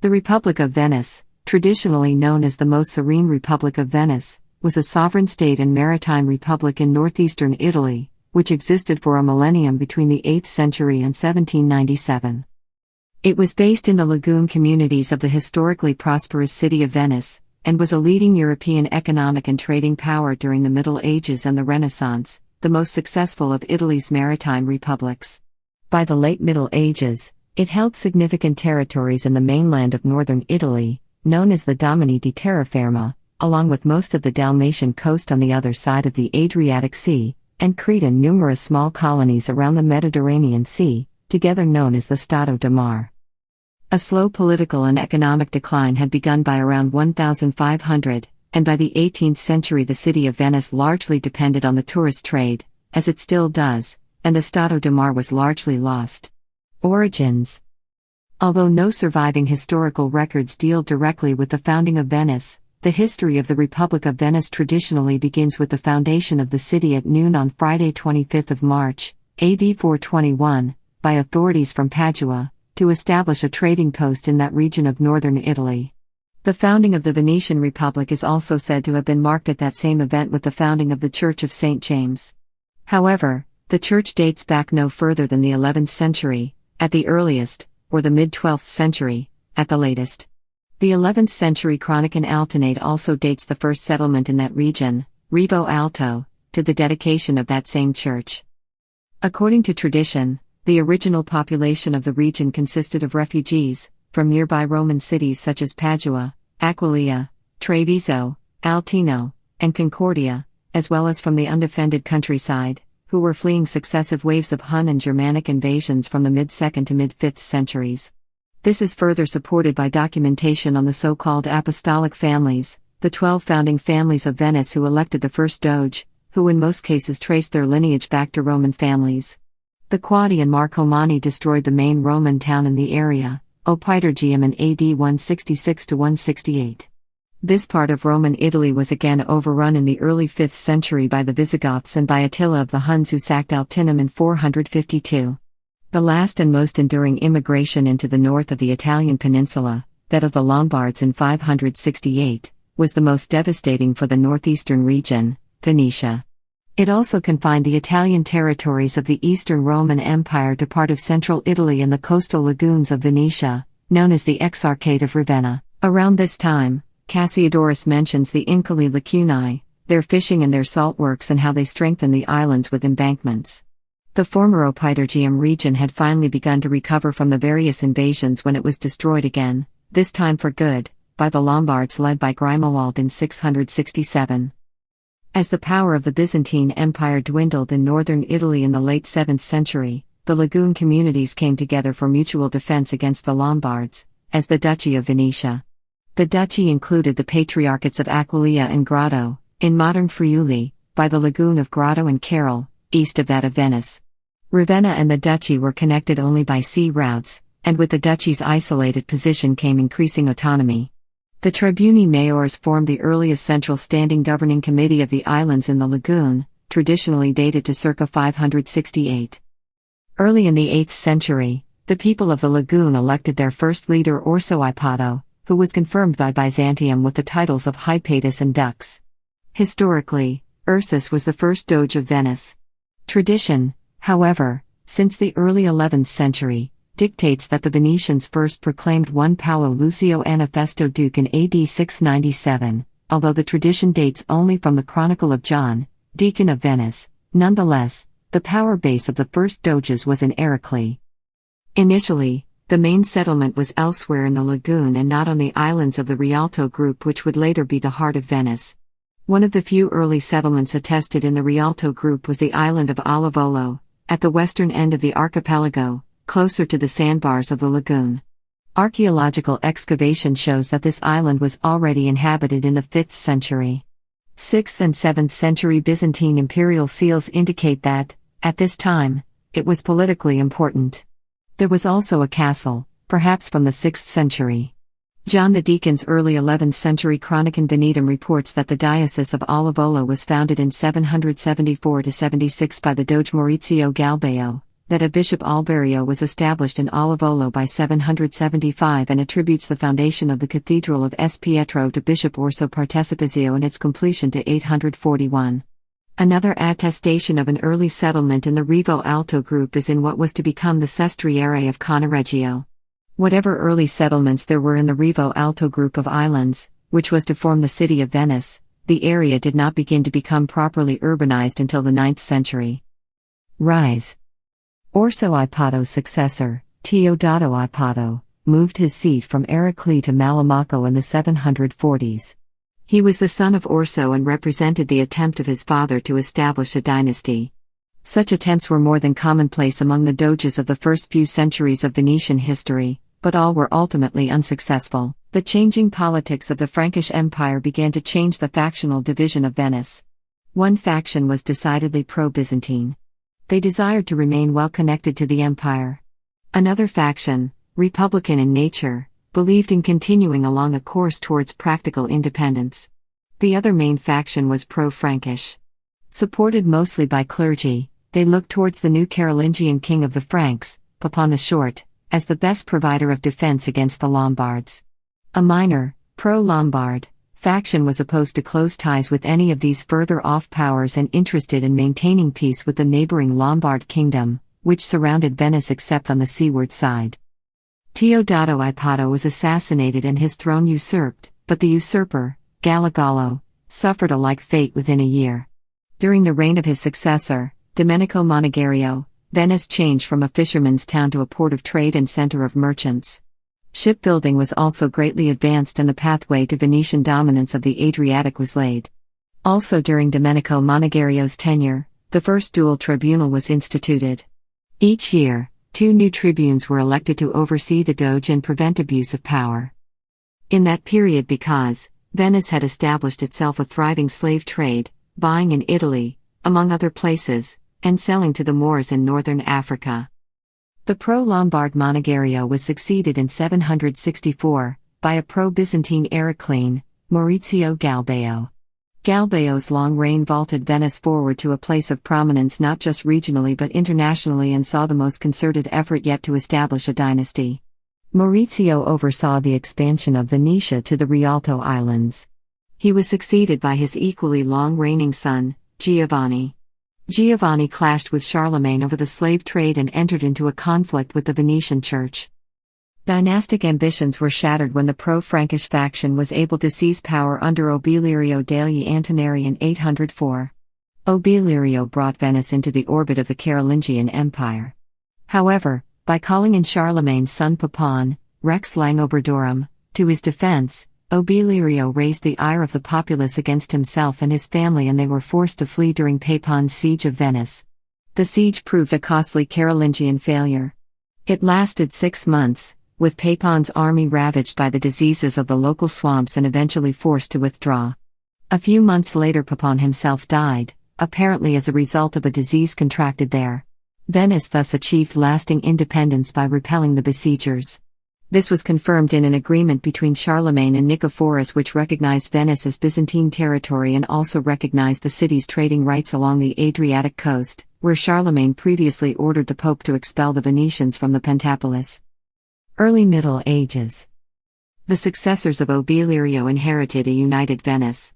The Republic of Venice, traditionally known as the most serene Republic of Venice, was a sovereign state and maritime republic in northeastern Italy, which existed for a millennium between the 8th century and 1797. It was based in the lagoon communities of the historically prosperous city of Venice, and was a leading European economic and trading power during the Middle Ages and the Renaissance, the most successful of Italy's maritime republics. By the late Middle Ages, it held significant territories in the mainland of northern Italy, known as the Domini di Terraferma, along with most of the Dalmatian coast on the other side of the Adriatic Sea, and Crete and numerous small colonies around the Mediterranean Sea, together known as the Stato da Màr. A slow political and economic decline had begun by around 1500, and by the 18th century the city of Venice largely depended on the tourist trade, as it still does, and the Stato da Màr was largely lost. Origins. Although no surviving historical records deal directly with the founding of Venice, the history of the Republic of Venice traditionally begins with the foundation of the city at noon on Friday 25th of March, AD 421, by authorities from Padua, to establish a trading post in that region of northern Italy. The founding of the Venetian Republic is also said to have been marked at that same event with the founding of the Church of St. James. However, the church dates back no further than the 11th century, at the earliest, or the mid-12th century, at the latest. The 11th century Chronic and Altinate also dates the first settlement in that region, Rivo Alto, to the dedication of that same church. According to tradition, the original population of the region consisted of refugees, from nearby Roman cities such as Padua, Aquileia, Treviso, Altino, and Concordia, as well as from the undefended countryside, who were fleeing successive waves of Hun and Germanic invasions from the mid-2nd to mid-5th centuries. This is further supported by documentation on the so-called apostolic families, the 12 founding families of Venice who elected the first doge, who in most cases traced their lineage back to Roman families. The Quadi and Marcomanni destroyed the main Roman town in the area, Opitergium in AD 166–168. This part of Roman Italy was again overrun in the early 5th century by the Visigoths and by Attila of the Huns who sacked Altinum in 452. The last and most enduring immigration into the north of the Italian peninsula, that of the Lombards in 568, was the most devastating for the northeastern region, Venetia. It also confined the Italian territories of the Eastern Roman Empire to part of central Italy and the coastal lagoons of Venetia, known as the Exarchate of Ravenna. Around this time, Cassiodorus mentions the Incoli Lacunae, their fishing and their saltworks and how they strengthened the islands with embankments. The former Opitergium region had finally begun to recover from the various invasions when it was destroyed again, this time for good, by the Lombards led by Grimoald in 667. As the power of the Byzantine Empire dwindled in northern Italy in the late 7th century, the lagoon communities came together for mutual defense against the Lombards, as the Duchy of Venetia. The duchy included the patriarchates of Aquileia and Grado, in modern Friuli, by the lagoon of Grado and Carol, east of that of Venice. Ravenna and the duchy were connected only by sea routes, and with the duchy's isolated position came increasing autonomy. The Tribuni Mayors formed the earliest central standing governing committee of the islands in the lagoon, traditionally dated to circa 568. Early in the 8th century, the people of the lagoon elected their first leader Orso Ipato, who was confirmed by Byzantium with the titles of Hypatus and Dux. Historically, Ursus was the first doge of Venice. Tradition, however, since the early 11th century, dictates that the Venetians first proclaimed one Paolo Lucio Anafesto Duke in AD 697, although the tradition dates only from the Chronicle of John, Deacon of Venice. Nonetheless, the power base of the first doges was in Eraclea. Initially, the main settlement was elsewhere in the lagoon and not on the islands of the Rialto group, which would later be the heart of Venice. One of the few early settlements attested in the Rialto group was the island of Olivolo, at the western end of the archipelago, closer to the sandbars of the lagoon. Archaeological excavation shows that this island was already inhabited in the 5th century. 6th and 7th century Byzantine imperial seals indicate that, at this time, it was politically important. There was also a castle, perhaps from the 6th century. John the Deacon's early 11th century Chronicon Venetum reports that the Diocese of Olivolo was founded in 774–76 by the Doge Maurizio Galbeo, that a Bishop Alberio was established in Olivolo by 775 and attributes the foundation of the Cathedral of S. Pietro to Bishop Orso Partecipazio and its completion to 841. Another attestation of an early settlement in the Rivo Alto group is in what was to become the Sestriere of Cannaregio. Whatever early settlements there were in the Rivo Alto group of islands, which was to form the city of Venice, the area did not begin to become properly urbanized until the 9th century. Rise. Orso Ipato's successor, Teodato Ipato, moved his seat from Eraclea to Malamaco in the 740s. He was the son of Orso and represented the attempt of his father to establish a dynasty. Such attempts were more than commonplace among the doges of the first few centuries of Venetian history, but all were ultimately unsuccessful. The changing politics of the Frankish Empire began to change the factional division of Venice. One faction was decidedly pro-Byzantine. They desired to remain well connected to the empire. Another faction, republican in nature, believed in continuing along a course towards practical independence. The other main faction was pro-Frankish. Supported mostly by clergy, they looked towards the new Carolingian king of the Franks, Pepin the Short, as the best provider of defense against the Lombards. A minor, pro-Lombard, faction was opposed to close ties with any of these further off powers and interested in maintaining peace with the neighboring Lombard kingdom, which surrounded Venice except on the seaward side. Teodato Ipato was assassinated and his throne usurped, but the usurper, Gallo, suffered a like fate within a year. During the reign of his successor, Domenico Monegario, Venice changed from a fisherman's town to a port of trade and center of merchants. Shipbuilding was also greatly advanced and the pathway to Venetian dominance of the Adriatic was laid. Also during Domenico Monegario's tenure, the first dual tribunal was instituted. Each year, 2 new tribunes were elected to oversee the doge and prevent abuse of power. In that period, because Venice had established itself a thriving slave trade, buying in Italy, among other places, and selling to the Moors in northern Africa. The pro-Lombard Monegario was succeeded in 764, by a pro-Byzantine Eraclean, Maurizio Galbeo. Galbeo's long reign vaulted Venice forward to a place of prominence not just regionally but internationally and saw the most concerted effort yet to establish a dynasty. Maurizio oversaw the expansion of Venetia to the Rialto Islands. He was succeeded by his equally long-reigning son, Giovanni. Giovanni clashed with Charlemagne over the slave trade and entered into a conflict with the Venetian church. Dynastic ambitions were shattered when the pro-Frankish faction was able to seize power under Obilirio degli Antinori in 804. Obilirio brought Venice into the orbit of the Carolingian Empire. However, by calling in Charlemagne's son Pepin, Rex Langobardorum, to his defense, Obilirio raised the ire of the populace against himself and his family and they were forced to flee during Pepin's siege of Venice. The siege proved a costly Carolingian failure. It lasted 6 months, with Pepin's army ravaged by the diseases of the local swamps and eventually forced to withdraw. A few months later Pepin himself died, apparently as a result of a disease contracted there. Venice thus achieved lasting independence by repelling the besiegers. This was confirmed in an agreement between Charlemagne and Nicephorus which recognized Venice as Byzantine territory and also recognized the city's trading rights along the Adriatic coast, where Charlemagne previously ordered the Pope to expel the Venetians from the Pentapolis. Early Middle Ages. The successors of Obilirio inherited a united Venice.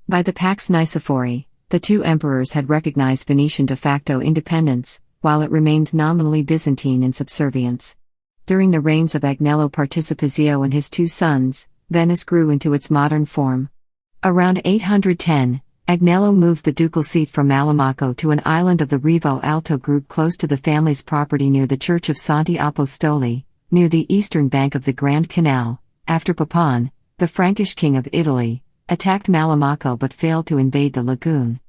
By the Pax Nicephori, the 2 emperors had recognized Venetian de facto independence, while it remained nominally Byzantine in subservience. During the reigns of Agnello Participazio and his 2 sons, Venice grew into its modern form. Around 810, Agnello moved the ducal seat from Malamaco to an island of the Rivo Alto group close to the family's property near the Church of Santi Apostoli, near the eastern bank of the Grand Canal, after Pepin, the Frankish king of Italy, attacked Malamaco but failed to invade the lagoon.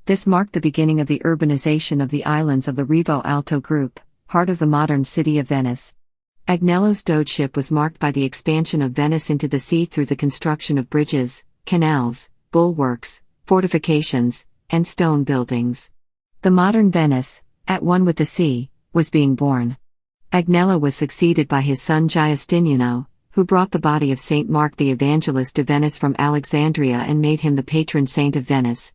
This marked the beginning of the urbanization of the islands of the Rivo Alto group, heart of the modern city of Venice. Agnello's dogeship was marked by the expansion of Venice into the sea through the construction of bridges, canals, bulwarks, fortifications, and stone buildings. The modern Venice, at one with the sea, was being born. Agnello was succeeded by his son Giustiniano, who brought the body of Saint Mark the Evangelist to Venice from Alexandria and made him the patron saint of Venice.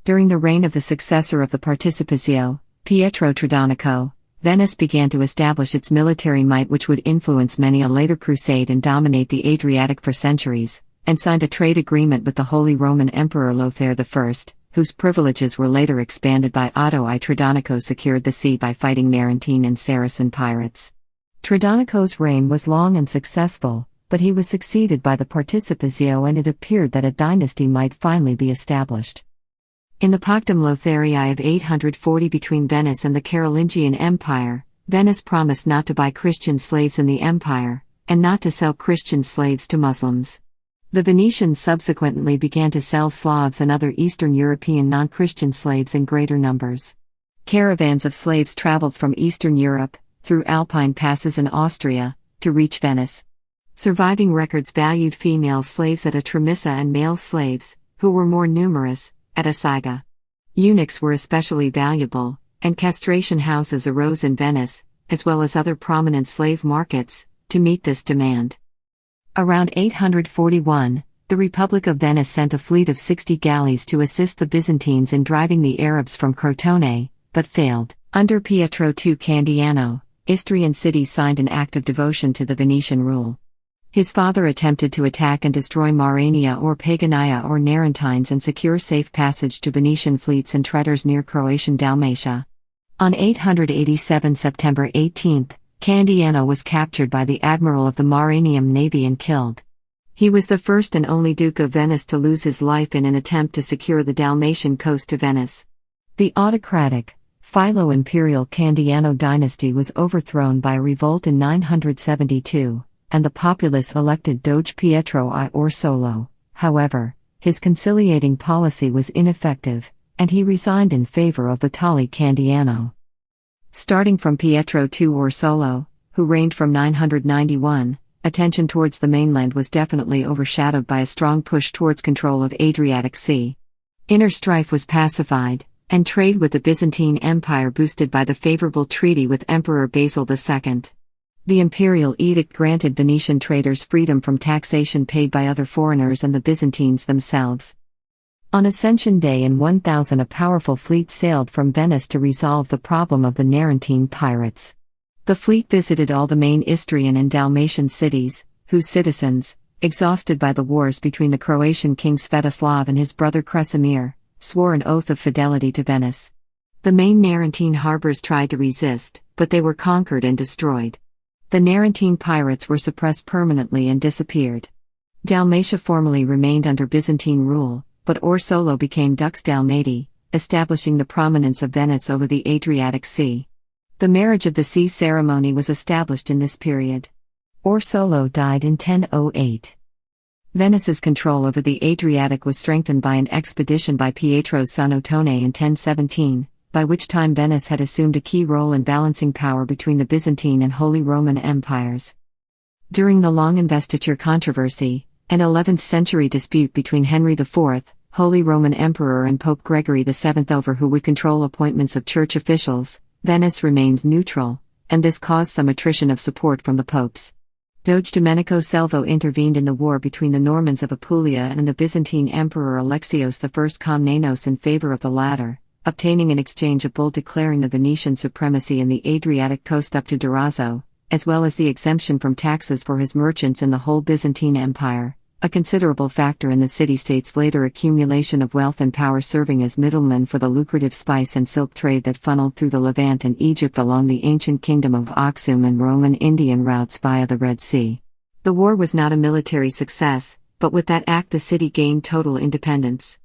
During the reign of the successor of the Participazio, Pietro Tradonico, Venice began to establish its military might, which would influence many a later crusade and dominate the Adriatic for centuries, and signed a trade agreement with the Holy Roman Emperor Lothair I, whose privileges were later expanded by Otto I. Tridonico secured the sea by fighting Maritime and Saracen pirates. Tridonico's reign was long and successful, but he was succeeded by the Participazio, and it appeared that a dynasty might finally be established. In the Pactum Lotharii of 840 between Venice and the Carolingian Empire, Venice promised not to buy Christian slaves in the empire, and not to sell Christian slaves to Muslims. The Venetians subsequently began to sell Slavs and other Eastern European non-Christian slaves in greater numbers. Caravans of slaves traveled from Eastern Europe, through Alpine passes in Austria, to reach Venice. Surviving records valued female slaves at a Trimissa and male slaves, who were more numerous, at a Saiga. Eunuchs were especially valuable, and castration houses arose in Venice, as well as other prominent slave markets, to meet this demand. Around 841, the Republic of Venice sent a fleet of 60 galleys to assist the Byzantines in driving the Arabs from Crotone, but failed. Under Pietro II Candiano, Istrian cities signed an act of devotion to the Venetian rule. His father attempted to attack and destroy Maurania or Pagania or Narentines and secure safe passage to Venetian fleets and traders near Croatian Dalmatia. On 887 September 18, Candiano was captured by the admiral of the Mauranian navy and killed. He was the first and only Duke of Venice to lose his life in an attempt to secure the Dalmatian coast to Venice. The autocratic, Philo-imperial Candiano dynasty was overthrown by a revolt in 972, and the populace elected Doge Pietro I Orsollo. However, his conciliating policy was ineffective, and he resigned in favor of Vitale Candiano. Starting from Pietro II Orsollo, who reigned from 991, attention towards the mainland was definitely overshadowed by a strong push towards control of Adriatic Sea. Inner strife was pacified, and trade with the Byzantine Empire boosted by the favorable treaty with Emperor Basil II. The imperial edict granted Venetian traders freedom from taxation paid by other foreigners and the Byzantines themselves. On Ascension Day in 1000, a powerful fleet sailed from Venice to resolve the problem of the Narentine pirates. The fleet visited all the main Istrian and Dalmatian cities, whose citizens, exhausted by the wars between the Croatian king Svetoslav and his brother Kresimir, swore an oath of fidelity to Venice. The main Narentine harbors tried to resist, but they were conquered and destroyed. The Narentine pirates were suppressed permanently and disappeared. Dalmatia formally remained under Byzantine rule, but Orsollo became Dux Dalmati, establishing the prominence of Venice over the Adriatic Sea. The marriage of the sea ceremony was established in this period. Orsollo died in 1008. Venice's control over the Adriatic was strengthened by an expedition by Pietro's son Ottone in 1017, by which time Venice had assumed a key role in balancing power between the Byzantine and Holy Roman empires. During the long investiture controversy, an 11th-century dispute between Henry IV, Holy Roman Emperor, and Pope Gregory VII over who would control appointments of church officials, Venice remained neutral, and this caused some attrition of support from the popes. Doge Domenico Selvo intervened in the war between the Normans of Apulia and the Byzantine Emperor Alexios I Komnenos in favor of the latter, obtaining in exchange a bull declaring the Venetian supremacy in the Adriatic coast up to Durazzo, as well as the exemption from taxes for his merchants in the whole Byzantine Empire, a considerable factor in the city-state's later accumulation of wealth and power, serving as middlemen for the lucrative spice and silk trade that funneled through the Levant and Egypt along the ancient kingdom of Aksum and Roman Indian routes via the Red Sea. The war was not a military success, but with that act the city gained total independence.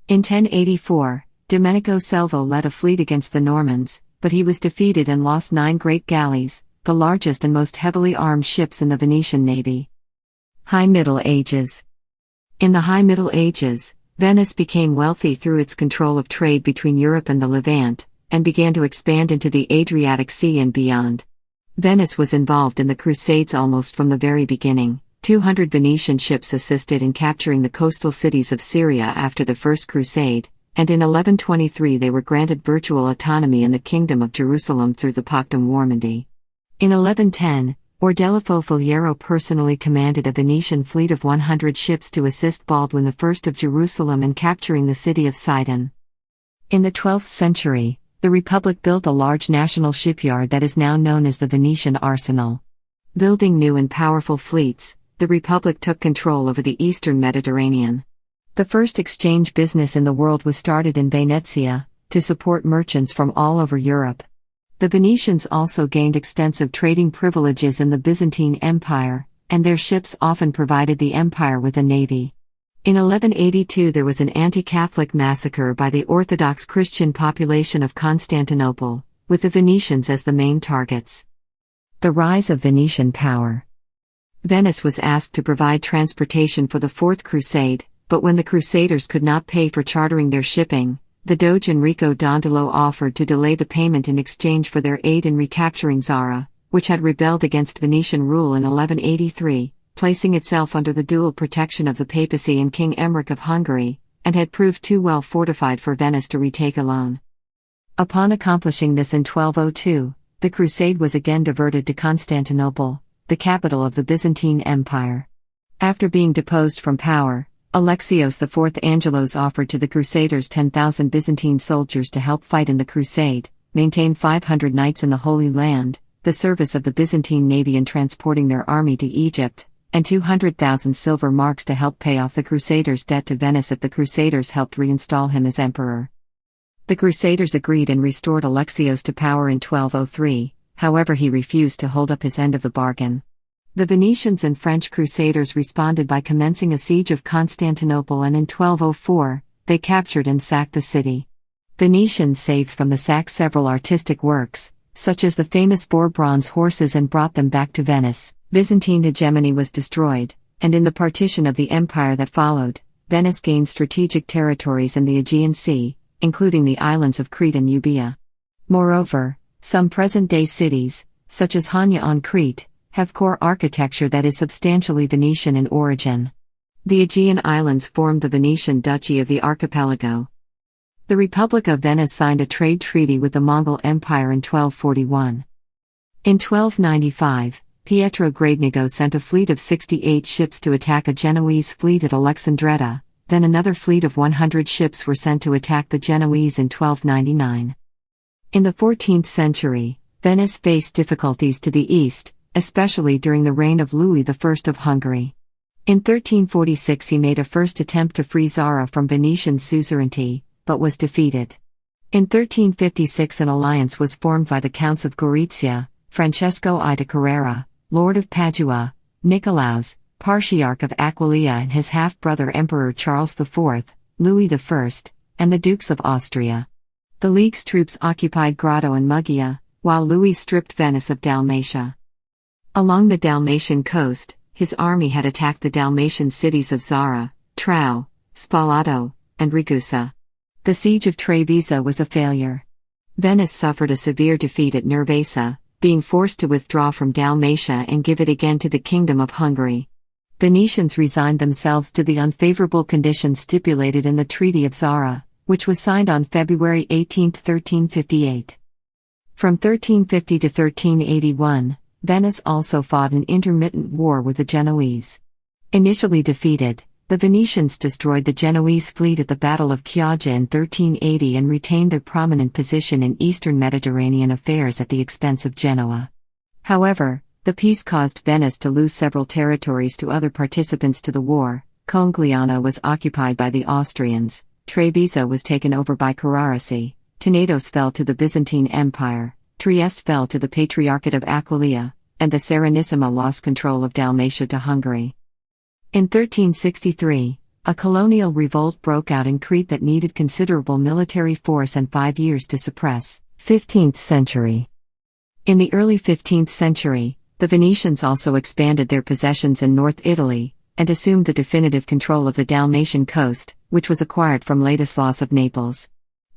In 1084, Domenico Selvo led a fleet against the Normans, but he was defeated and lost 9 great galleys, the largest and most heavily armed ships in the Venetian navy. High Middle Ages. In the High Middle Ages, Venice became wealthy through its control of trade between Europe and the Levant, and began to expand into the Adriatic Sea and beyond. Venice was involved in the Crusades almost from the very beginning. 200 Venetian ships assisted in capturing the coastal cities of Syria after the First Crusade, and in 1123 they were granted virtual autonomy in the Kingdom of Jerusalem through the Pactum Warmandi. In 1110, Ordelafo Faliero personally commanded a Venetian fleet of 100 ships to assist Baldwin I of Jerusalem in capturing the city of Sidon. In the 12th century, The Republic built a large national shipyard that is now known as the Venetian Arsenal. Building new and powerful fleets, the Republic took control over the eastern Mediterranean. The first exchange business in the world was started in Venezia, to support merchants from all over Europe. The Venetians also gained extensive trading privileges in the Byzantine Empire, and their ships often provided the empire with a navy. In 1182 there was an anti-Catholic massacre by the Orthodox Christian population of Constantinople, with the Venetians as the main targets. The rise of Venetian power. Venice was asked to provide transportation for the Fourth Crusade, but when the Crusaders could not pay for chartering their shipping, the Doge Enrico Dandolo offered to delay the payment in exchange for their aid in recapturing Zara, which had rebelled against Venetian rule in 1183, placing itself under the dual protection of the papacy and King Emmerich of Hungary, and had proved too well fortified for Venice to retake alone. Upon accomplishing this in 1202, the crusade was again diverted to Constantinople, the capital of the Byzantine Empire. After being deposed from power, Alexios IV Angelos offered to the Crusaders 10,000 Byzantine soldiers to help fight in the crusade, maintain 500 knights in the Holy Land, the service of the Byzantine navy in transporting their army to Egypt, and 200,000 silver marks to help pay off the Crusaders' debt to Venice if the Crusaders helped reinstall him as emperor. The Crusaders agreed and restored Alexios to power in 1203, however he refused to hold up his end of the bargain. The Venetians and French Crusaders responded by commencing a siege of Constantinople, and in 1204, they captured and sacked the city. Venetians saved from the sack several artistic works, such as the famous 4 bronze horses, and brought them back to Venice. Byzantine hegemony was destroyed, and in the partition of the empire that followed, Venice gained strategic territories in the Aegean Sea, including the islands of Crete and Euboea. Moreover, some present-day cities, such as Hania on Crete, have core architecture that is substantially Venetian in origin. The Aegean Islands formed the Venetian Duchy of the archipelago. The Republic of Venice signed a trade treaty with the Mongol Empire in 1241. In 1295, Pietro Gradenigo sent a fleet of 68 ships to attack a Genoese fleet at Alexandretta, then another fleet of 100 ships were sent to attack the Genoese in 1299. In the 14th century, Venice faced difficulties to the east, especially during the reign of Louis I of Hungary. In 1346 he made a first attempt to free Zara from Venetian suzerainty, but was defeated. In 1356 an alliance was formed by the Counts of Gorizia, Francesco I de Carrera, Lord of Padua, Nicolaus, Patriarch of Aquileia, and his half-brother Emperor Charles IV, Louis I, and the Dukes of Austria. The League's troops occupied Grado and Muggia, while Louis stripped Venice of Dalmatia. Along the Dalmatian coast, his army had attacked the Dalmatian cities of Zara, Trau, Spalato, and Ragusa. The siege of Treviso was a failure. Venice suffered a severe defeat at Nervesa, being forced to withdraw from Dalmatia and give it again to the Kingdom of Hungary. Venetians resigned themselves to the unfavorable conditions stipulated in the Treaty of Zara, which was signed on February 18, 1358. From 1350 to 1381, Venice also fought an intermittent war with the Genoese. Initially defeated, the Venetians destroyed the Genoese fleet at the Battle of Chioggia in 1380 and retained their prominent position in eastern Mediterranean affairs at the expense of Genoa. However, the peace caused Venice to lose several territories to other participants to the war. Conegliano was occupied by the Austrians, Treviso was taken over by Carraresi, Tenedos fell to the Byzantine Empire, Trieste fell to the Patriarchate of Aquileia, and the Serenissima lost control of Dalmatia to Hungary. In 1363, a colonial revolt broke out in Crete that needed considerable military force and 5 years to suppress. 15th century. In the early 15th century, the Venetians also expanded their possessions in North Italy, and assumed the definitive control of the Dalmatian coast, which was acquired from Ladislaus of Naples.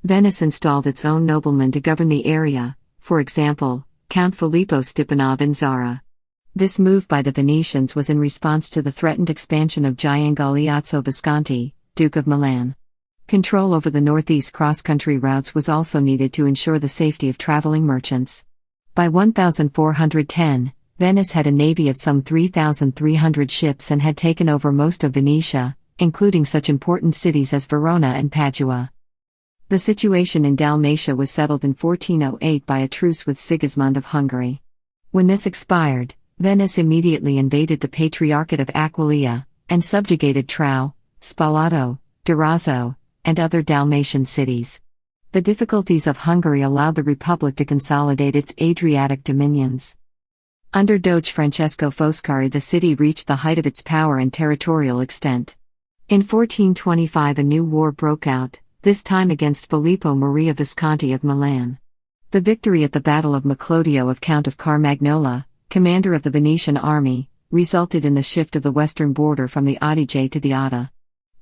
Venice installed its own noblemen to govern the area, for example, Count Filippo Stipanov in Zara. This move by the Venetians was in response to the threatened expansion of Gian Galeazzo Visconti, Duke of Milan. Control over the northeast cross-country routes was also needed to ensure the safety of traveling merchants. By 1410, Venice had a navy of some 3,300 ships and had taken over most of Venetia, including such important cities as Verona and Padua. The situation in Dalmatia was settled in 1408 by a truce with Sigismund of Hungary. When this expired, Venice immediately invaded the Patriarchate of Aquileia, and subjugated Trau, Spalato, Durazzo, and other Dalmatian cities. The difficulties of Hungary allowed the Republic to consolidate its Adriatic dominions. Under Doge Francesco Foscari, the city reached the height of its power and territorial extent. In 1425 a new war broke out, this time against Filippo Maria Visconti of Milan. The victory at the Battle of Maclodio of Count of Carmagnola, commander of the Venetian army, resulted in the shift of the western border from the Adige to the Adda.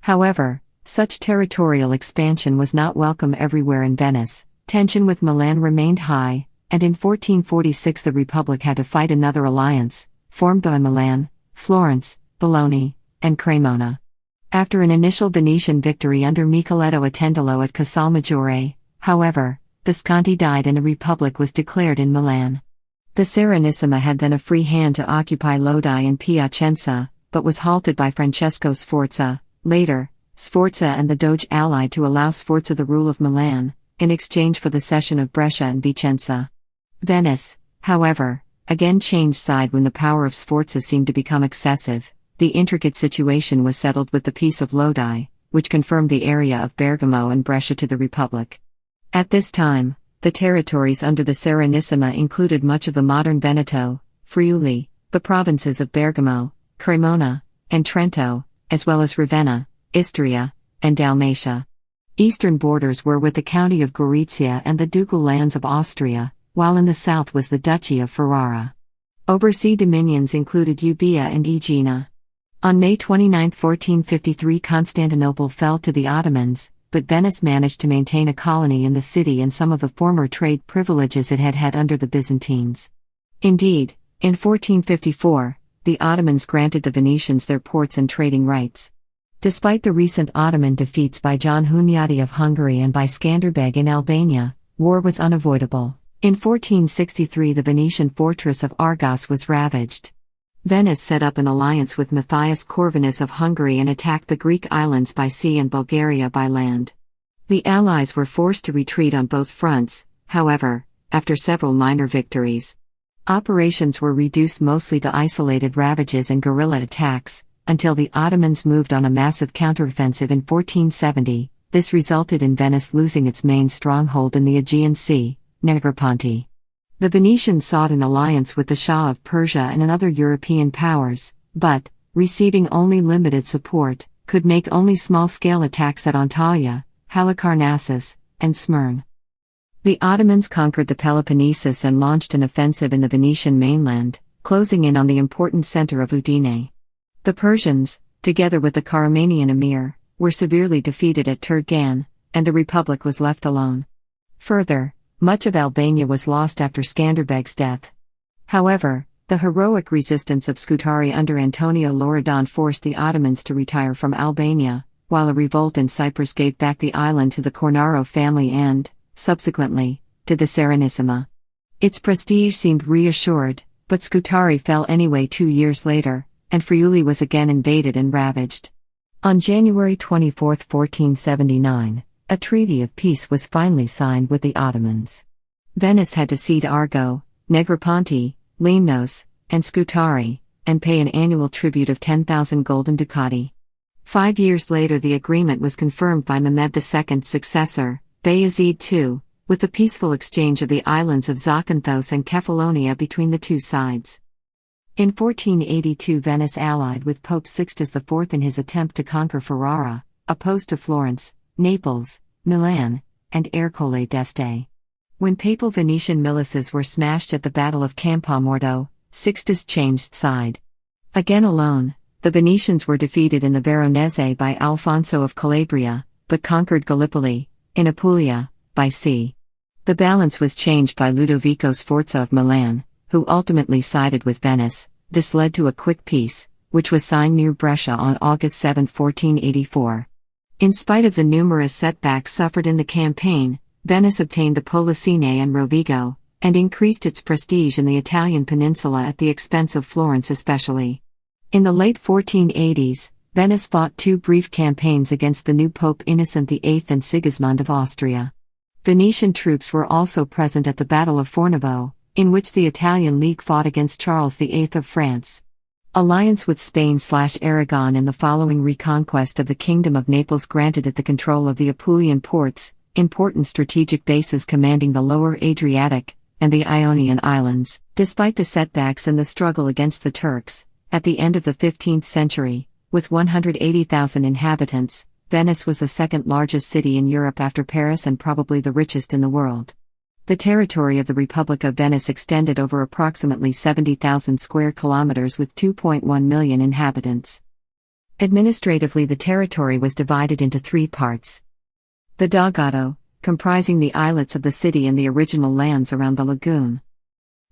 However, such territorial expansion was not welcome everywhere in Venice. Tension with Milan remained high, and in 1446 the Republic had to fight another alliance, formed by Milan, Florence, Bologna, and Cremona. After an initial Venetian victory under Micheletto Attendolo at Casalmaggiore, however, Visconti died and a republic was declared in Milan. The Serenissima had then a free hand to occupy Lodi and Piacenza, but was halted by Francesco Sforza. Later, Sforza and the Doge allied to allow Sforza the rule of Milan, in exchange for the cession of Brescia and Vicenza. Venice, however, again changed side when the power of Sforza seemed to become excessive. The intricate situation was settled with the Peace of Lodi, which confirmed the area of Bergamo and Brescia to the Republic. At this time, the territories under the Serenissima included much of the modern Veneto, Friuli, the provinces of Bergamo, Cremona, and Trento, as well as Ravenna, Istria, and Dalmatia. Eastern borders were with the county of Gorizia and the ducal lands of Austria, while in the south was the Duchy of Ferrara. Oversea dominions included Euboea and Aegina. On May 29, 1453 Constantinople fell to the Ottomans, but Venice managed to maintain a colony in the city and some of the former trade privileges it had had under the Byzantines. Indeed, in 1454, the Ottomans granted the Venetians their ports and trading rights. Despite the recent Ottoman defeats by John Hunyadi of Hungary and by Skanderbeg in Albania, war was unavoidable. In 1463 the Venetian fortress of Argos was ravaged. Venice set up an alliance with Matthias Corvinus of Hungary and attacked the Greek islands by sea and Bulgaria by land. The Allies were forced to retreat on both fronts, however, after several minor victories. Operations were reduced mostly to isolated ravages and guerrilla attacks, until the Ottomans moved on a massive counteroffensive in 1470. This resulted in Venice losing its main stronghold in the Aegean Sea, Negroponte. The Venetians sought an alliance with the Shah of Persia and other European powers, but, receiving only limited support, could make only small-scale attacks at Antalya, Halicarnassus, and Smyrna. The Ottomans conquered the Peloponnesus and launched an offensive in the Venetian mainland, closing in on the important center of Udine. The Persians, together with the Caramanian emir, were severely defeated at Turgan, and the Republic was left alone. Further, much of Albania was lost after Skanderbeg's death. However, the heroic resistance of Scutari under Antonio Loredan forced the Ottomans to retire from Albania, while a revolt in Cyprus gave back the island to the Cornaro family and, subsequently, to the Serenissima. Its prestige seemed reassured, but Scutari fell anyway 2 years later, and Friuli was again invaded and ravaged. On January 24, 1479, a treaty of peace was finally signed with the Ottomans. Venice had to cede Argo, Negroponte, Lemnos, and Scutari, and pay an annual tribute of 10,000 golden ducati. 5 years later the agreement was confirmed by Mehmed II's successor, Bayezid II, with the peaceful exchange of the islands of Zakynthos and Kefalonia between the two sides. In 1482 Venice allied with Pope Sixtus IV in his attempt to conquer Ferrara, opposed to Florence, Naples, Milan, and Ercole d'Este. When papal Venetian milices were smashed at the Battle of Campomorto, Sixtus changed side. Again alone, the Venetians were defeated in the Veronese by Alfonso of Calabria, but conquered Gallipoli, in Apulia, by sea. The balance was changed by Ludovico Sforza of Milan, who ultimately sided with Venice. This led to a quick peace, which was signed near Brescia on August 7, 1484. In spite of the numerous setbacks suffered in the campaign, Venice obtained the Polesine and Rovigo, and increased its prestige in the Italian peninsula at the expense of Florence especially. In the late 1480s, Venice fought two brief campaigns against the new Pope Innocent VIII and Sigismund of Austria. Venetian troops were also present at the Battle of Fornovo, in which the Italian League fought against Charles VIII of France. Alliance with Spain/Aragon in the following reconquest of the Kingdom of Naples granted it the control of the Apulian ports, important strategic bases commanding the lower Adriatic and the Ionian Islands. Despite the setbacks in the struggle against the Turks, at the end of the 15th century, with 180,000 inhabitants, Venice was the second largest city in Europe after Paris and probably the richest in the world. The territory of the Republic of Venice extended over approximately 70,000 square kilometers with 2.1 million inhabitants. Administratively, the territory was divided into three parts. The Dogato, comprising the islets of the city and the original lands around the lagoon.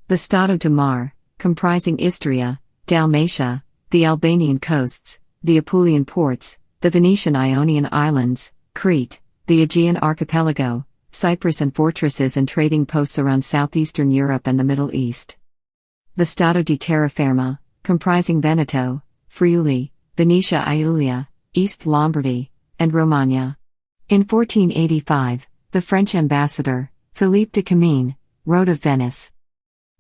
The Stato da Màr, comprising Istria, Dalmatia, the Albanian coasts, the Apulian ports, the Venetian Ionian Islands, Crete, the Aegean archipelago, Cyprus and fortresses and trading posts around southeastern Europe and the Middle East. The Stato di Terraferma, comprising Veneto, Friuli, Venetia Iulia, East Lombardy, and Romagna. In 1485, the French ambassador, Philippe de Comines, wrote of Venice,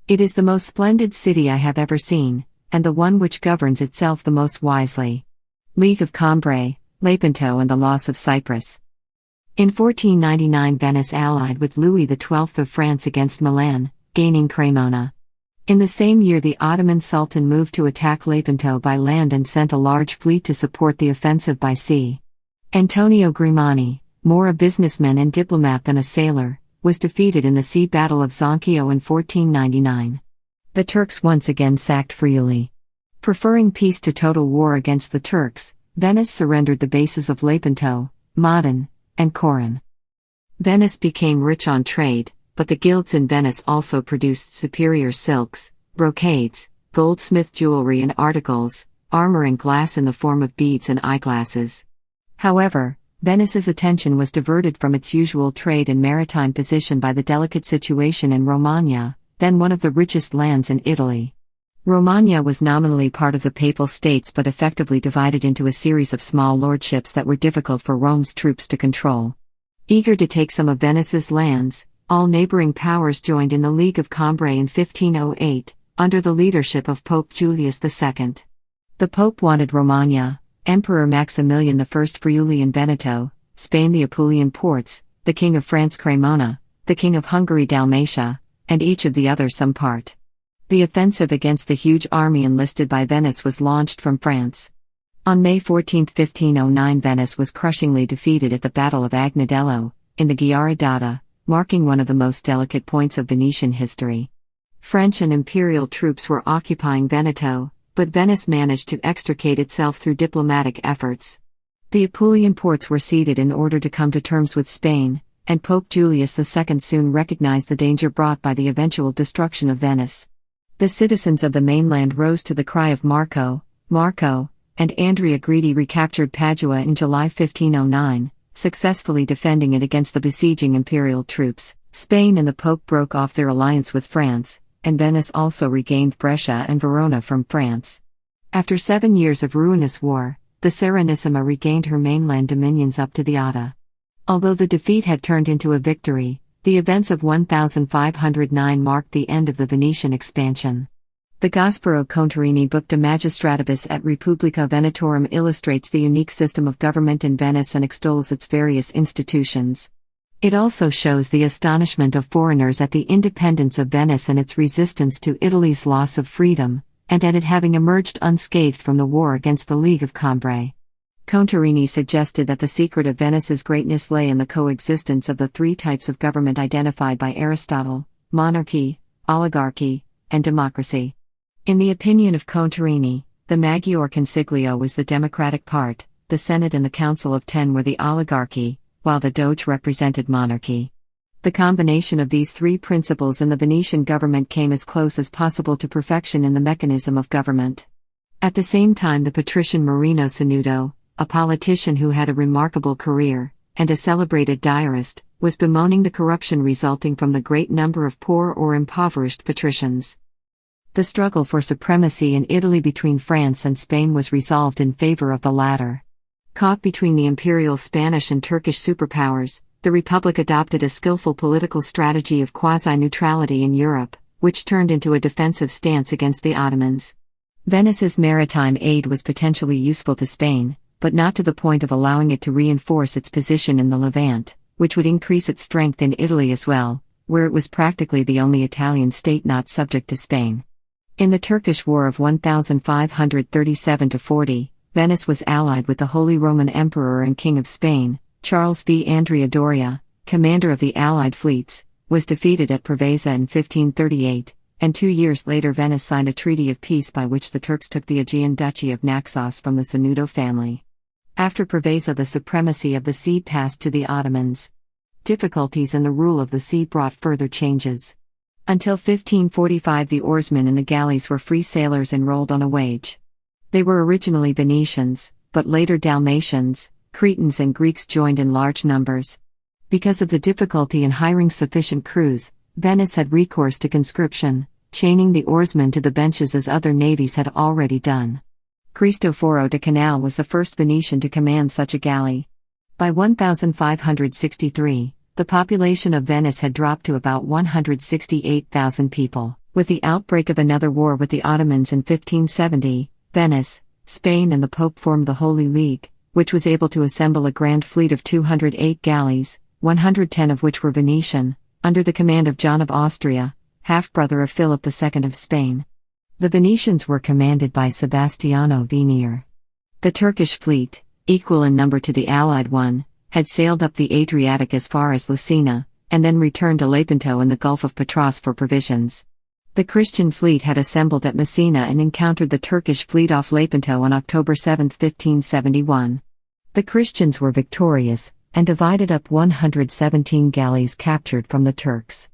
"It is the most splendid city I have ever seen, and the one which governs itself the most wisely." League of Cambrai, Lepanto and the loss of Cyprus. In 1499 Venice allied with Louis XII of France against Milan, gaining Cremona. In the same year the Ottoman Sultan moved to attack Lepanto by land and sent a large fleet to support the offensive by sea. Antonio Grimani, more a businessman and diplomat than a sailor, was defeated in the sea battle of Zonchio in 1499. The Turks once again sacked Friuli. Preferring peace to total war against the Turks, Venice surrendered the bases of Lepanto, Modin, and Coron. Venice became rich on trade, but the guilds in Venice also produced superior silks, brocades, goldsmith jewelry and articles, armor and glass in the form of beads and eyeglasses. However, Venice's attention was diverted from its usual trade and maritime position by the delicate situation in Romagna, then one of the richest lands in Italy. Romagna was nominally part of the Papal States but effectively divided into a series of small lordships that were difficult for Rome's troops to control. Eager to take some of Venice's lands, all neighboring powers joined in the League of Cambrai in 1508, under the leadership of Pope Julius II. The Pope wanted Romagna, Emperor Maximilian I Friuli and Veneto, Spain the Apulian ports, the King of France Cremona, the King of Hungary Dalmatia, and each of the others some part. The offensive against the huge army enlisted by Venice was launched from France. On May 14, 1509 Venice was crushingly defeated at the Battle of Agnadello, in the Ghiara d'Adda, marking one of the most delicate points of Venetian history. French and imperial troops were occupying Veneto, but Venice managed to extricate itself through diplomatic efforts. The Apulian ports were ceded in order to come to terms with Spain, and Pope Julius II soon recognized the danger brought by the eventual destruction of Venice. The citizens of the mainland rose to the cry of Marco, Marco, and Andrea Gridi recaptured Padua in July 1509, successfully defending it against the besieging imperial troops. Spain and the Pope broke off their alliance with France, and Venice also regained Brescia and Verona from France. After 7 years of ruinous war, the Serenissima regained her mainland dominions up to the Adda. Although the defeat had turned into a victory, the events of 1509 marked the end of the Venetian expansion. The Gaspero Contarini book De Magistratibus et Republica Venetorum illustrates the unique system of government in Venice and extols its various institutions. It also shows the astonishment of foreigners at the independence of Venice and its resistance to Italy's loss of freedom, and at it having emerged unscathed from the war against the League of Cambrai. Contarini suggested that the secret of Venice's greatness lay in the coexistence of the three types of government identified by Aristotle: monarchy, oligarchy, and democracy. In the opinion of Contarini, the Maggiore Consiglio was the democratic part, the Senate and the Council of Ten were the oligarchy, while the Doge represented monarchy. The combination of these three principles in the Venetian government came as close as possible to perfection in the mechanism of government. At the same time, the patrician Marino Sanudo, a politician who had a remarkable career, and a celebrated diarist, was bemoaning the corruption resulting from the great number of poor or impoverished patricians. The struggle for supremacy in Italy between France and Spain was resolved in favor of the latter. Caught between the imperial Spanish and Turkish superpowers, the Republic adopted a skillful political strategy of quasi-neutrality in Europe, which turned into a defensive stance against the Ottomans. Venice's maritime aid was potentially useful to Spain, but not to the point of allowing it to reinforce its position in the Levant, which would increase its strength in Italy as well, where it was practically the only Italian state not subject to Spain. In the Turkish War of 1537–40, Venice was allied with the Holy Roman Emperor and King of Spain. Charles V. Andrea Doria, commander of the Allied fleets, was defeated at Preveza in 1538, and 2 years later Venice signed a treaty of peace by which the Turks took the Aegean Duchy of Naxos from the Sanudo family. After Preveza, the supremacy of the sea passed to the Ottomans. Difficulties in the rule of the sea brought further changes. Until 1545 the oarsmen in the galleys were free sailors enrolled on a wage. They were originally Venetians, but later Dalmatians, Cretans and Greeks joined in large numbers. Because of the difficulty in hiring sufficient crews, Venice had recourse to conscription, chaining the oarsmen to the benches as other navies had already done. Cristoforo da Canal was the first Venetian to command such a galley. By 1563, the population of Venice had dropped to about 168,000 people. With the outbreak of another war with the Ottomans in 1570, Venice, Spain and the Pope formed the Holy League, which was able to assemble a grand fleet of 208 galleys, 110 of which were Venetian, under the command of John of Austria, half-brother of Philip II of Spain. The Venetians were commanded by Sebastiano Venier. The Turkish fleet, equal in number to the Allied one, had sailed up the Adriatic as far as Lucena, and then returned to Lepanto in the Gulf of Patras for provisions. The Christian fleet had assembled at Messina and encountered the Turkish fleet off Lepanto on October 7, 1571. The Christians were victorious, and divided up 117 galleys captured from the Turks.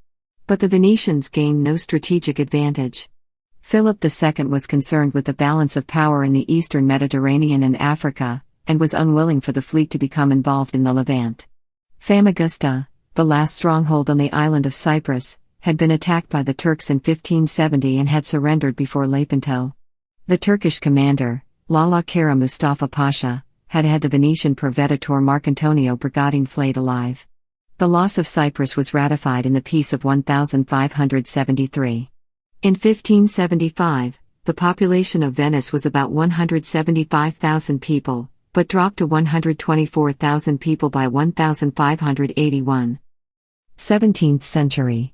But the Venetians gained no strategic advantage. Philip II was concerned with the balance of power in the eastern Mediterranean and Africa, and was unwilling for the fleet to become involved in the Levant. Famagusta, the last stronghold on the island of Cyprus, had been attacked by the Turks in 1570 and had surrendered before Lepanto. The Turkish commander, Lala Kara Mustafa Pasha, had had the Venetian proveditore Marcantonio Brigadine flayed alive. The loss of Cyprus was ratified in the Peace of 1573. In 1575, the population of Venice was about 175,000 people, but dropped to 124,000 people by 1581. 17th century.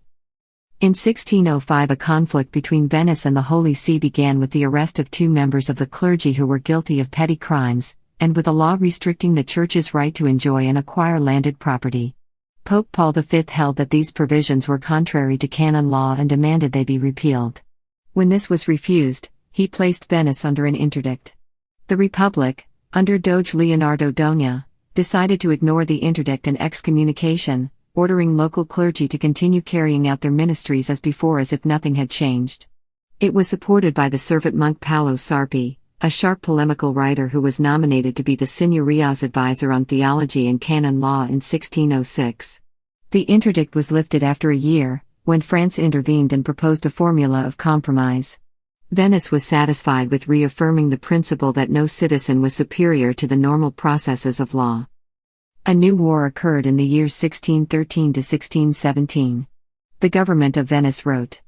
In 1605 a conflict between Venice and the Holy See began with the arrest of 2 members of the clergy who were guilty of petty crimes, and with a law restricting the Church's right to enjoy and acquire landed property. Pope Paul V held that these provisions were contrary to canon law and demanded they be repealed. When this was refused, he placed Venice under an interdict. The Republic, under Doge Leonardo Dona, decided to ignore the interdict and excommunication, ordering local clergy to continue carrying out their ministries as before as if nothing had changed. It was supported by the servant monk Paolo Sarpi, a sharp polemical writer who was nominated to be the Signoria's advisor on theology and canon law in 1606. The interdict was lifted after a year, when France intervened and proposed a formula of compromise. Venice was satisfied with reaffirming the principle that no citizen was superior to the normal processes of law. A new war occurred in the years 1613 to 1617. The government of Venice wrote,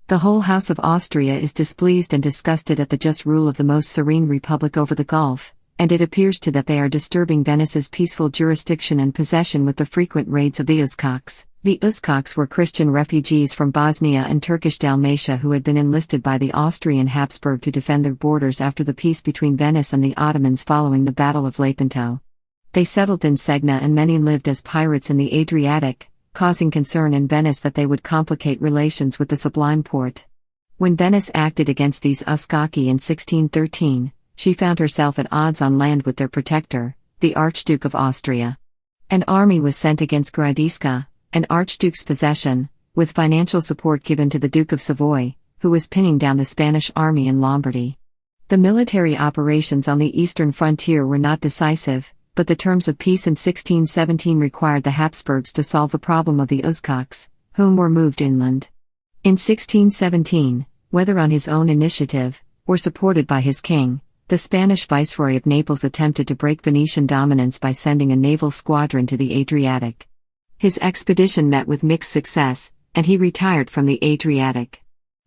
"The whole House of Austria is displeased and disgusted at the just rule of the most serene Republic over the Gulf, and it appears to that they are disturbing Venice's peaceful jurisdiction and possession with the frequent raids of the Uzkoks." The Uzkoks were Christian refugees from Bosnia and Turkish Dalmatia who had been enlisted by the Austrian Habsburg to defend their borders after the peace between Venice and the Ottomans following the Battle of Lepanto. They settled in Segna and many lived as pirates in the Adriatic, causing concern in Venice that they would complicate relations with the Sublime Porte. When Venice acted against these Uzkoki in 1613, she found herself at odds on land with their protector, the Archduke of Austria. An army was sent against Gradisca, an Archduke's possession, with financial support given to the Duke of Savoy, who was pinning down the Spanish army in Lombardy. The military operations on the eastern frontier were not decisive, but the terms of peace in 1617 required the Habsburgs to solve the problem of the Uzkoks, whom were moved inland. In 1617, Whether on his own initiative, or supported by his king, the Spanish viceroy of Naples attempted to break Venetian dominance by sending a naval squadron to the Adriatic. His expedition met with mixed success, and he retired from the Adriatic.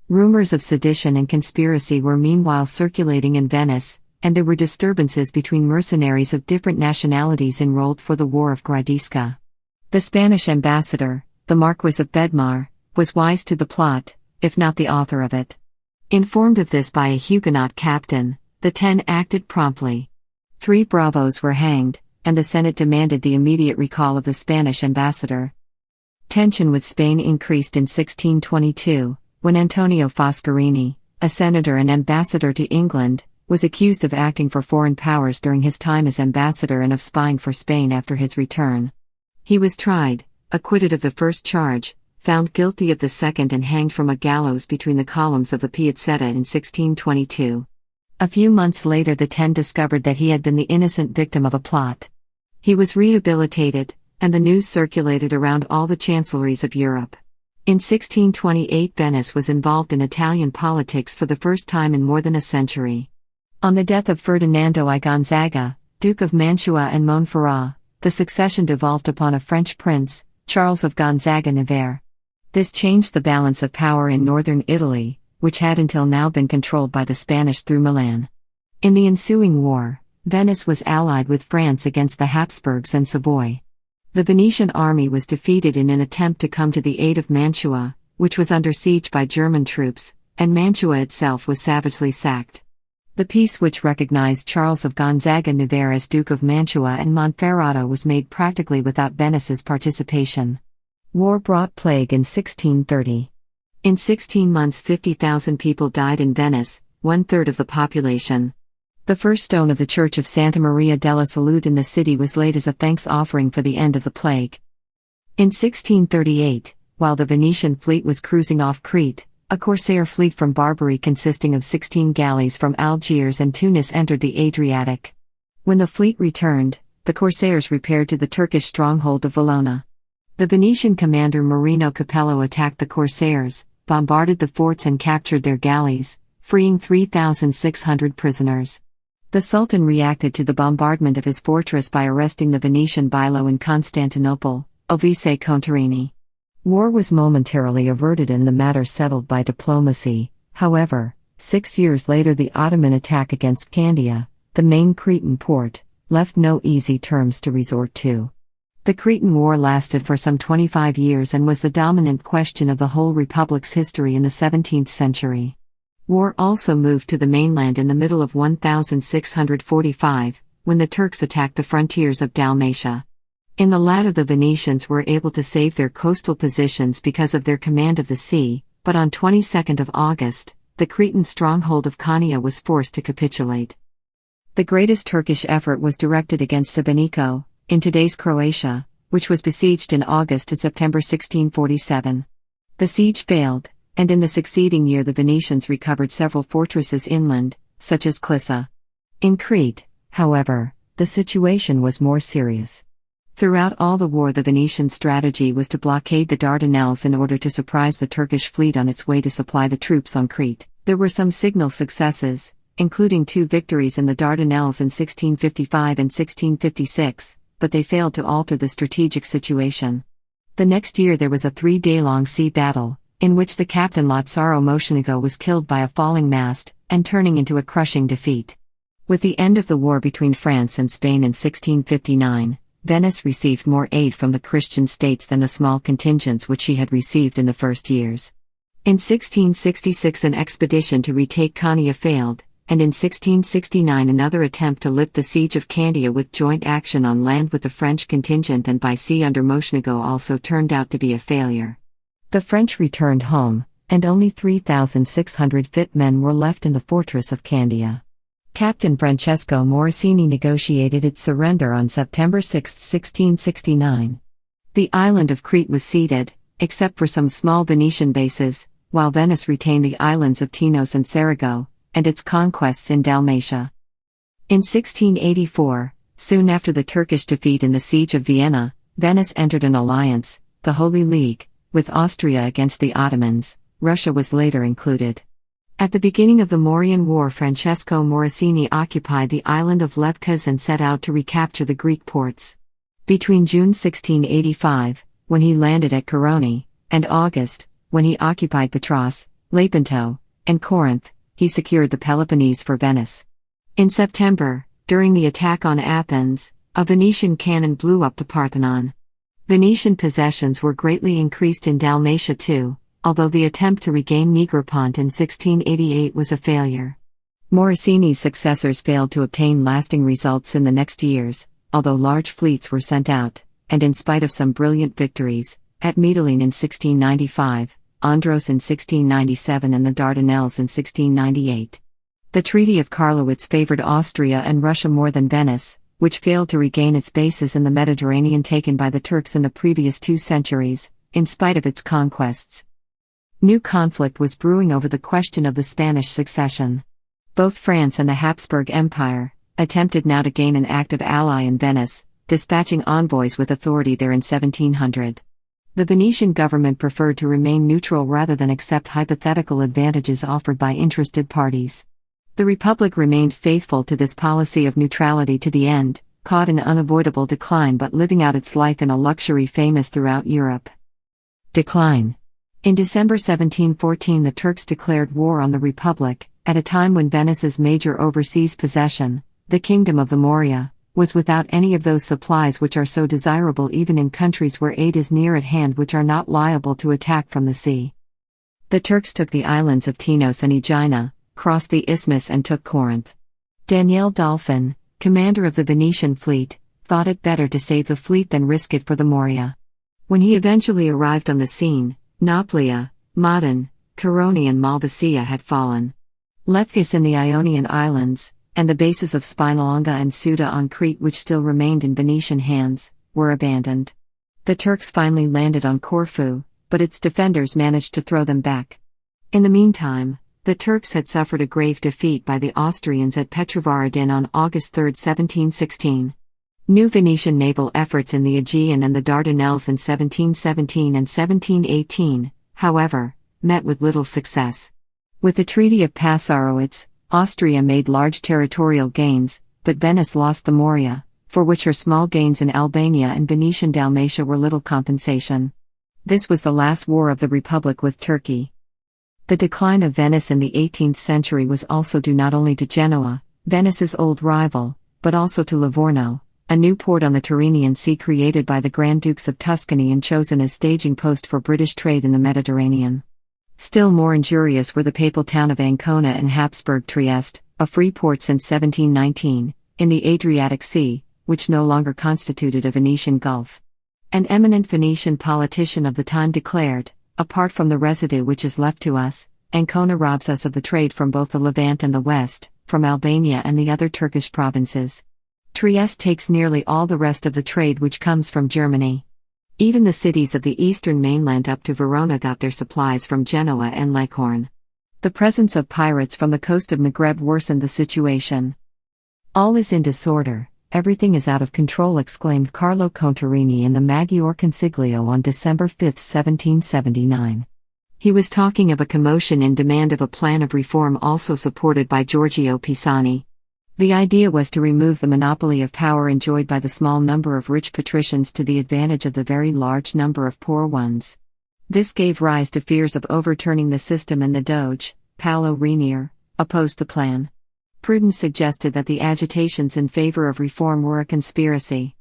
Rumors of sedition and conspiracy were meanwhile circulating in Venice, and there were disturbances between mercenaries of different nationalities enrolled for the War of Gradisca. The Spanish ambassador, the Marquis of Bedmar, was wise to the plot, if not the author of it. Informed of this by a Huguenot captain, the 10 acted promptly. 3 bravos were hanged, and the Senate demanded the immediate recall of the Spanish ambassador. Tension with Spain increased in 1622, when Antonio Foscarini, a senator and ambassador to England, was accused of acting for foreign powers during his time as ambassador and of spying for Spain after his return. He was tried, acquitted of the first charge, found guilty of the second and hanged from a gallows between the columns of the Piazzetta in 1622. A few months later the 10 discovered that he had been the innocent victim of a plot. He was rehabilitated, and the news circulated around all the chancelleries of Europe. In 1628 Venice was involved in Italian politics for the first time in more than a century. On the death of Ferdinando I Gonzaga, Duke of Mantua and Montferrat, the succession devolved upon a French prince, Charles of Gonzaga-Nevers. This changed the balance of power in northern Italy, which had until now been controlled by the Spanish through Milan. In the ensuing war, Venice was allied with France against the Habsburgs and Savoy. The Venetian army was defeated in an attempt to come to the aid of Mantua, which was under siege by German troops, and Mantua itself was savagely sacked. The peace which recognized Charles of Gonzaga-Nevers as Duke of Mantua and Monferrato was made practically without Venice's participation. War brought plague in 1630. In 16 months 50,000 people died in Venice, 1/3 of the population. The first stone of the Church of Santa Maria della Salute in the city was laid as a thanks offering for the end of the plague. In 1638, while the Venetian fleet was cruising off Crete, a corsair fleet from Barbary consisting of 16 galleys from Algiers and Tunis entered the Adriatic. When the fleet returned, the corsairs repaired to the Turkish stronghold of Valona. The Venetian commander Marino Capello attacked the corsairs, bombarded the forts and captured their galleys, freeing 3,600 prisoners. The Sultan reacted to the bombardment of his fortress by arresting the Venetian bailo in Constantinople, Ovise Contarini. War was momentarily averted and the matter settled by diplomacy. However, 6 years later the Ottoman attack against Candia, the main Cretan port, left no easy terms to resort to. The Cretan War lasted for some 25 years and was the dominant question of the whole republic's history in the 17th century. War also moved to the mainland in the middle of 1645, when the Turks attacked the frontiers of Dalmatia. In the latter the Venetians were able to save their coastal positions because of their command of the sea, but on 22nd of August, the Cretan stronghold of Chania was forced to capitulate. The greatest Turkish effort was directed against Sabanico, in today's Croatia, which was besieged in August to September 1647. The siege failed, and in the succeeding year the Venetians recovered several fortresses inland, such as Clissa. In Crete, however, the situation was more serious. Throughout all the war the Venetian strategy was to blockade the Dardanelles in order to surprise the Turkish fleet on its way to supply the troops on Crete. There were some signal successes, including 2 victories in the Dardanelles in 1655 and 1656, but they failed to alter the strategic situation. The next year there was a 3-day-long sea battle, in which the captain Lazzaro Mocenigo was killed by a falling mast, and turning into a crushing defeat. With the end of the war between France and Spain in 1659, Venice received more aid from the Christian states than the small contingents which she had received in the first years. In 1666 an expedition to retake Chania failed, and in 1669 another attempt to lift the siege of Candia with joint action on land with the French contingent and by sea under Mocenigo also turned out to be a failure. The French returned home, and only 3,600 fit men were left in the fortress of Candia. Captain Francesco Morosini negotiated its surrender on September 6, 1669. The island of Crete was ceded, except for some small Venetian bases, while Venice retained the islands of Tinos and Serigo, and its conquests in Dalmatia. In 1684, soon after the Turkish defeat in the siege of Vienna, Venice entered an alliance, the Holy League, with Austria against the Ottomans. Russia was later included. At the beginning of the Morean War, Francesco Morosini occupied the island of Lepkas and set out to recapture the Greek ports. Between June 1685, when he landed at Coroni, and August, when he occupied Patras, Lepanto, and Corinth, he secured the Peloponnese for Venice. In September, during the attack on Athens, a Venetian cannon blew up the Parthenon. Venetian possessions were greatly increased in Dalmatia too, although the attempt to regain Negropont in 1688 was a failure. Morosini's successors failed to obtain lasting results in the next years, although large fleets were sent out, and in spite of some brilliant victories, at Mytilene in 1695, Andros in 1697 and the Dardanelles in 1698. The Treaty of Karlowitz favored Austria and Russia more than Venice, which failed to regain its bases in the Mediterranean taken by the Turks in the previous 2 centuries, in spite of its conquests. New conflict was brewing over the question of the Spanish succession. Both France and the Habsburg Empire attempted now to gain an active ally in Venice, dispatching envoys with authority there in 1700. The Venetian government preferred to remain neutral rather than accept hypothetical advantages offered by interested parties. The Republic remained faithful to this policy of neutrality to the end, caught in unavoidable decline but living out its life in a luxury famous throughout Europe. Decline. In December 1714 the Turks declared war on the Republic, at a time when Venice's major overseas possession, the Kingdom of the Morea, was without any of those supplies which are so desirable even in countries where aid is near at hand, which are not liable to attack from the sea. The Turks took the islands of Tinos and Aegina, crossed the isthmus and took Corinth. Daniele Dolfin, commander of the Venetian fleet, thought it better to save the fleet than risk it for the Morea. When he eventually arrived on the scene, Nauplia, Modon, Coroni and Malvasia had fallen. Lefkis in the Ionian Islands, and the bases of Spinalonga and Suda on Crete, which still remained in Venetian hands, were abandoned. The Turks finally landed on Corfu, but its defenders managed to throw them back. In the meantime, the Turks had suffered a grave defeat by the Austrians at Petrovaradin on August 3, 1716. New Venetian naval efforts in the Aegean and the Dardanelles in 1717 and 1718, however, met with little success. With the Treaty of Passarowitz, Austria made large territorial gains, but Venice lost the Morea, for which her small gains in Albania and Venetian Dalmatia were little compensation. This was the last war of the Republic with Turkey. The decline of Venice in the 18th century was also due not only to Genoa, Venice's old rival, but also to Livorno, a new port on the Tyrrhenian Sea created by the Grand Dukes of Tuscany and chosen as staging post for British trade in the Mediterranean. Still more injurious were the papal town of Ancona and Habsburg Trieste, a free port since 1719, in the Adriatic Sea, which no longer constituted a Venetian gulf. An eminent Venetian politician of the time declared, "Apart from the residue which is left to us, Ancona robs us of the trade from both the Levant and the West, from Albania and the other Turkish provinces. Trieste takes nearly all the rest of the trade which comes from Germany." Even the cities of the eastern mainland up to Verona got their supplies from Genoa and Leghorn. The presence of pirates from the coast of Maghreb worsened the situation. "All is in disorder, everything is out of control," exclaimed Carlo Contarini in the Maggiore Consiglio on December 5, 1779. He was talking of a commotion in demand of a plan of reform also supported by Giorgio Pisani. The idea was to remove the monopoly of power enjoyed by the small number of rich patricians to the advantage of the very large number of poor ones. This gave rise to fears of overturning the system, and the Doge, Paolo Rainier, opposed the plan. Prudence suggested that the agitations in favor of reform were a conspiracy.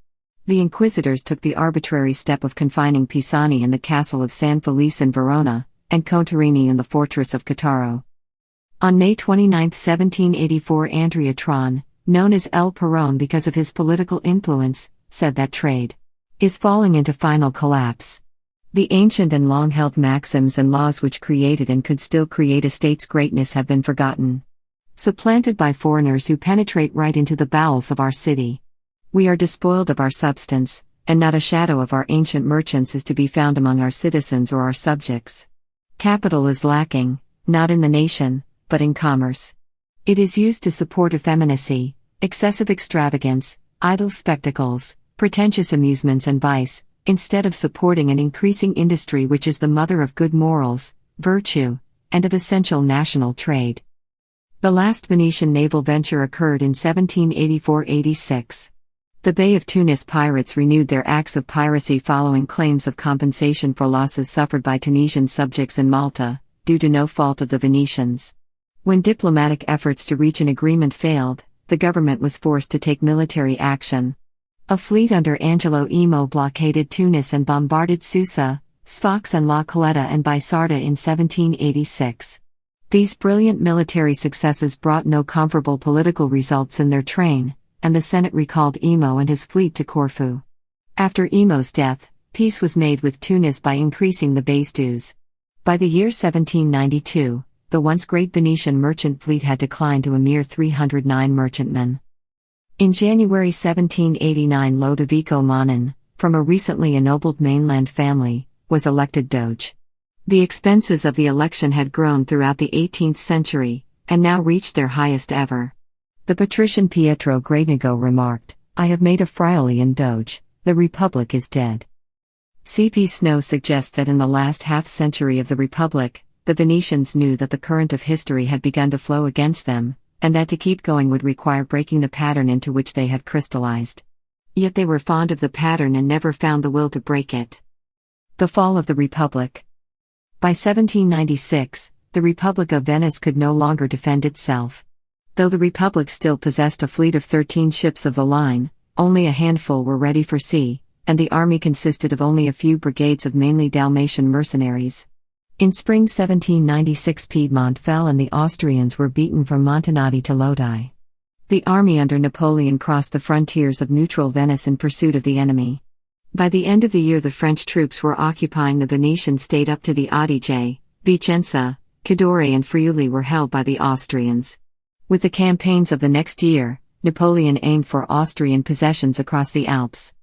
The inquisitors took the arbitrary step of confining Pisani in the castle of San Felice in Verona, and Contarini in the fortress of Cattaro. On May 29, 1784, Andrea Tron, known as El Perrone because of his political influence, said that trade is falling into final collapse. The ancient and long-held maxims and laws which created and could still create a state's greatness have been forgotten, supplanted by foreigners who penetrate right into the bowels of our city. We are despoiled of our substance, and not a shadow of our ancient merchants is to be found among our citizens or our subjects. Capital is lacking, not in the nation, but in commerce. It is used to support effeminacy, excessive extravagance, idle spectacles, pretentious amusements and vice, instead of supporting and increasing industry, which is the mother of good morals, virtue, and of essential national trade. The last Venetian naval venture occurred in 1784–86. The Bay of Tunis pirates renewed their acts of piracy following claims of compensation for losses suffered by Tunisian subjects in Malta, due to no fault of the Venetians. When diplomatic efforts to reach an agreement failed, the government was forced to take military action. A fleet under Angelo Imo blockaded Tunis and bombarded Susa, Sfax and La Caleta and Bysarda in 1786. These brilliant military successes brought no comparable political results in their train, and the Senate recalled Imo and his fleet to Corfu. After Imo's death, peace was made with Tunis by increasing the base dues. By the year 1792, the once great Venetian merchant fleet had declined to a mere 309 merchantmen. In January 1789, Lodovico Manin, from a recently ennobled mainland family, was elected Doge. The expenses of the election had grown throughout the 18th century, and now reached their highest ever. The patrician Pietro Gradnigo remarked, "I have made a friary in Doge, the Republic is dead." C.P. Snow suggests that in the last half-century of the Republic, the Venetians knew that the current of history had begun to flow against them, and that to keep going would require breaking the pattern into which they had crystallized. Yet they were fond of the pattern and never found the will to break it. The fall of the Republic. By 1796, the Republic of Venice could no longer defend itself. Though the Republic still possessed a fleet of 13 ships of the line, only a handful were ready for sea, and the army consisted of only a few brigades of mainly Dalmatian mercenaries. In spring 1796, Piedmont fell and the Austrians were beaten from Montanati to Lodi. The army under Napoleon crossed the frontiers of neutral Venice in pursuit of the enemy. By the end of the year, the French troops were occupying the Venetian state up to the Adige. Vicenza, Cadore and Friuli were held by the Austrians. With the campaigns of the next year, Napoleon aimed for Austrian possessions across the Alps.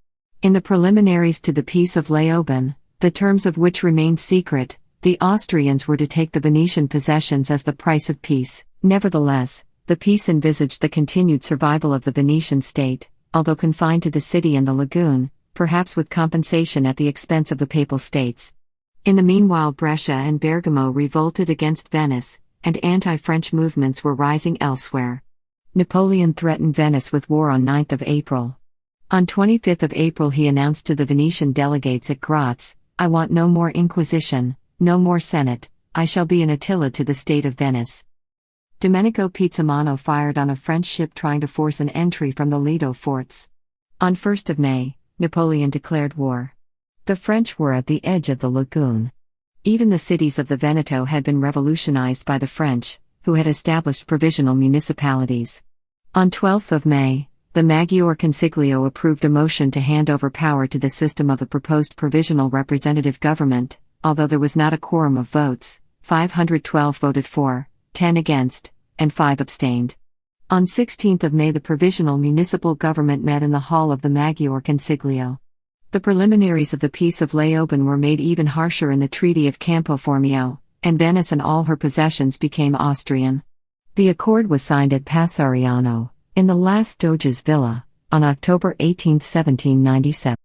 In the preliminaries to the Peace of Leoben, the terms of which remained secret, the Austrians were to take the Venetian possessions as the price of peace. Nevertheless, the peace envisaged the continued survival of the Venetian state, although confined to the city and the lagoon, perhaps with compensation at the expense of the Papal States. In the meanwhile, Brescia and Bergamo revolted against Venice, and anti-French movements were rising elsewhere. Napoleon threatened Venice with war on 9 April. On 25 April he announced to the Venetian delegates at Graz, "I want no more Inquisition, no more Senate, I shall be an Attila to the state of Venice." Domenico Pizzamano fired on a French ship trying to force an entry from the Lido forts. On 1 May, Napoleon declared war. The French were at the edge of the lagoon. Even the cities of the Veneto had been revolutionized by the French, who had established provisional municipalities. On 12 May, the Maggiore Consiglio approved a motion to hand over power to the system of the proposed provisional representative government. Although there was not a quorum of votes, 512 voted for, 10 against, and 5 abstained. On 16 May the provisional municipal government met in the hall of the Maggiore Consiglio. The preliminaries of the Peace of Leoben were made even harsher in the Treaty of Campo Formio, and Venice and all her possessions became Austrian. The accord was signed at Passariano, in the last Doge's villa, on October 18, 1797.